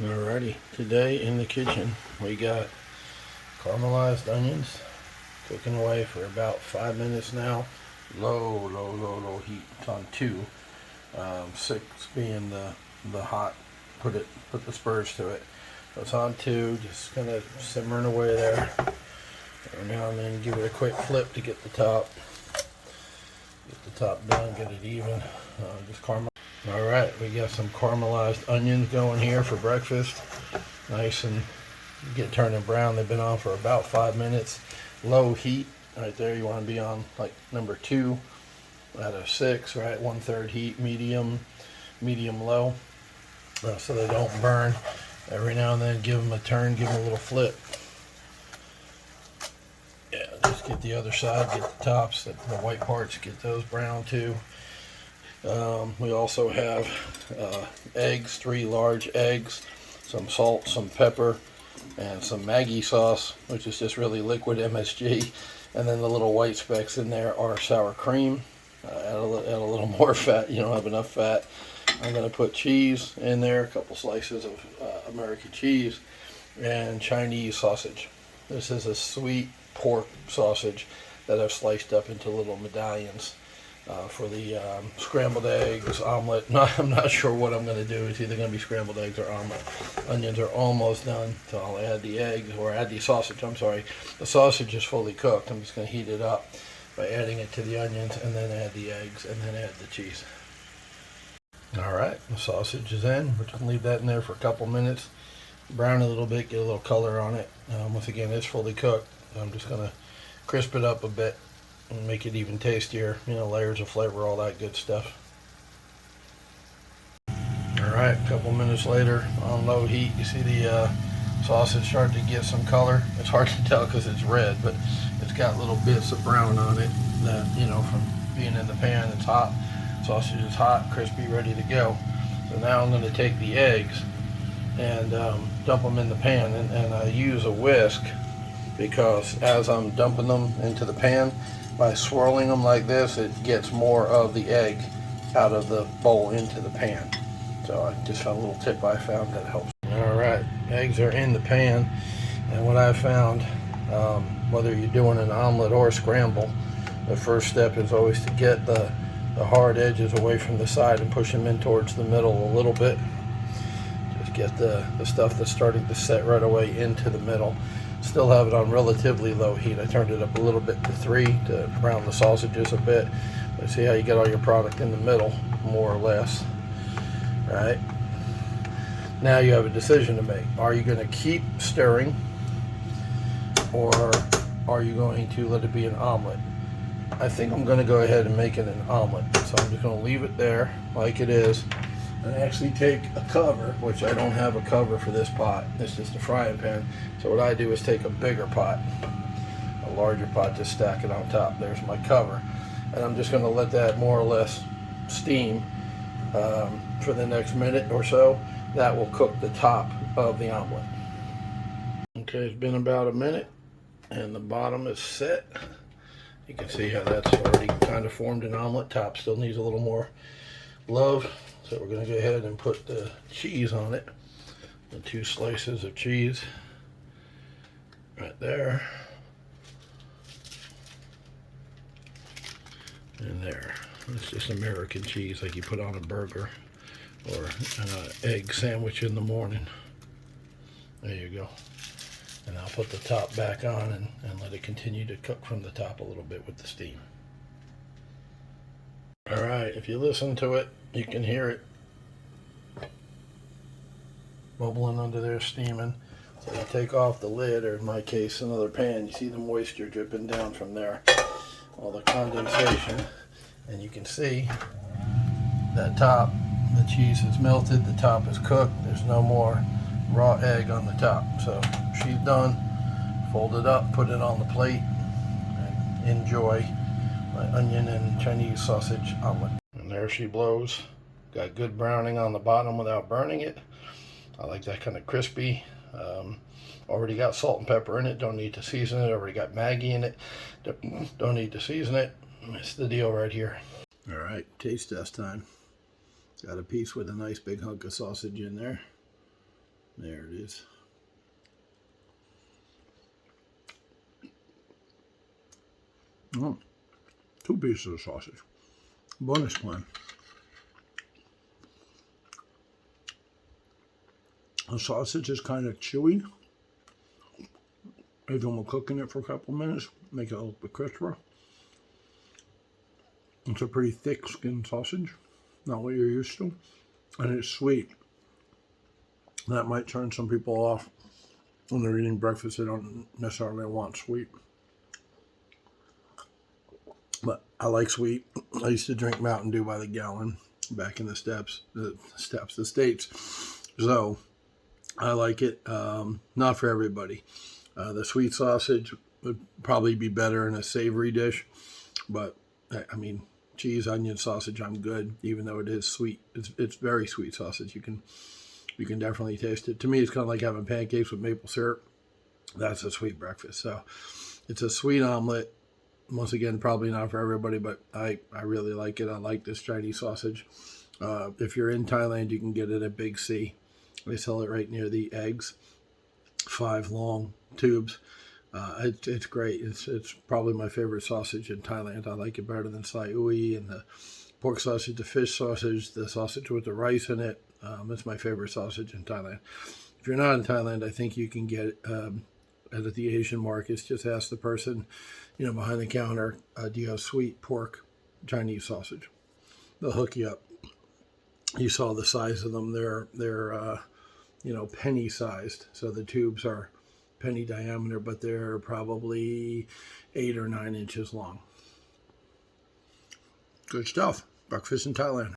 Alrighty, today in the kitchen we got caramelized onions cooking away for about 5 minutes now. Low heat. It's on 2. 6 being the hot. Put the spurs to it. So it's on 2, just kind of simmering away there. Every now and then give it a quick flip to get the top done, get it even. Just caramel. Alright, we got some caramelized onions going here for breakfast. Nice and get turning brown. They've been on for about 5 minutes. Low heat right there. You want to be on like number 2 out of 6, right? 1/3 heat, medium low, so they don't burn. Every now and then give them a turn, give them a little flip. Yeah, just get the other side, get the tops, the white parts, get those brown too. We also have eggs, 3 large eggs, some salt, some pepper, and some Maggi sauce, which is just really liquid MSG. And then the little white specks in there are sour cream. Add a little more fat. You don't have enough fat. I'm going to put cheese in there, a couple slices of American cheese, and Chinese sausage. This is a sweet pork sausage that I've sliced up into little medallions. For the scrambled eggs, omelet. I'm not sure what I'm going to do. It's either going to be scrambled eggs or omelet. Onions are almost done, so I'll add the eggs, or add the sausage. I'm sorry. The sausage is fully cooked. I'm just going to heat it up by adding it to the onions, and then add the eggs, and then add the cheese. Alright, the sausage is in. We're just going to leave that in there for a couple minutes. Brown a little bit, get a little color on it. Once again, it's fully cooked. I'm just going to crisp it up a bit and make it even tastier, layers of flavor, all that good stuff. Alright, a couple minutes later, on low heat, you see the sausage start to get some color. It's hard to tell because it's red, but it's got little bits of brown on it that, from being in the pan. It's hot. Sausage is hot, crispy, ready to go. So now I'm going to take the eggs and dump them in the pan, and I use a whisk because as I'm dumping them into the pan, by swirling them like this, it gets more of the egg out of the bowl into the pan. So I just found a little tip I found that helps. Alright, eggs are in the pan, and what I found, whether you're doing an omelet or a scramble, the first step is always to get the hard edges away from the side and push them in towards the middle a little bit. Just get the stuff that's starting to set right away into the middle. Still have it on relatively low heat. I turned it up a little bit to 3 to brown the sausages a bit. But see how you get all your product in the middle, more or less. Right? Now you have a decision to make. Are you going to keep stirring, or are you going to let it be an omelet? I think I'm going to go ahead and make it an omelet. So I'm just going to leave it there like it is, and actually take a cover, which I don't have a cover for this pot. It's just a frying pan. So what I do is take a bigger pot, a larger pot, to stack it on top. There's my cover. And I'm just going to let that more or less steam for the next minute or so. That will cook the top of the omelet. Okay, it's been about a minute, and the bottom is set. You can see how that's already kind of formed an omelet. Top still needs a little more love. So we're going to go ahead and put the cheese on it. The 2 slices of cheese right there. And there. It's just American cheese like you put on a burger or an egg sandwich in the morning. There you go. And I'll put the top back on and let it continue to cook from the top a little bit with the steam. Alright, if you listen to it, you can hear it bubbling under there, steaming. So you take off the lid, or in my case another pan, you see the moisture dripping down from there, all the condensation, and you can see that top, the cheese is melted, the top is cooked, there's no more raw egg on the top. So she's done. Fold it up, put it on the plate, and enjoy my onion and Chinese sausage omelet. And there she blows. Got good browning on the bottom without burning it. I like that kind of crispy. Already got salt and pepper in it. Don't need to season it. Already got Maggi in it. Don't need to season it. It's the deal right here. All right, taste test time. Got a piece with a nice big hunk of sausage in there. There it is. Oh, 2 pieces of sausage. Bonus plan. The sausage is kind of chewy. Even while cooking it for a couple minutes, make it a little bit crisper. It's a pretty thick skinned sausage, not what you're used to. And it's sweet. That might turn some people off when they're eating breakfast. They don't necessarily want sweet. But I like sweet. I used to drink Mountain Dew by the gallon back in the States. So I like it. Not for everybody. The sweet sausage would probably be better in a savory dish. But, I mean, cheese, onion, sausage, I'm good. Even though it is sweet. It's very sweet sausage. You can definitely taste it. To me, it's kind of like having pancakes with maple syrup. That's a sweet breakfast. So it's a sweet omelet. Once again, probably not for everybody, but I really like it. I like this Chinese sausage. If you're in Thailand, you can get it at Big C. They sell it right near the eggs. 5 long tubes. It's great. It's probably my favorite sausage in Thailand. I like it better than sai ui and the pork sausage, the fish sausage, the sausage with the rice in it. It's my favorite sausage in Thailand. If you're not in Thailand, I think you can get it at the Asian markets. Just ask the person, behind the counter, do you have sweet pork Chinese sausage? They'll hook you up. You saw the size of them. They're penny sized. So the tubes are penny diameter, but they're probably 8 or 9 inches long. Good stuff. Breakfast in Thailand.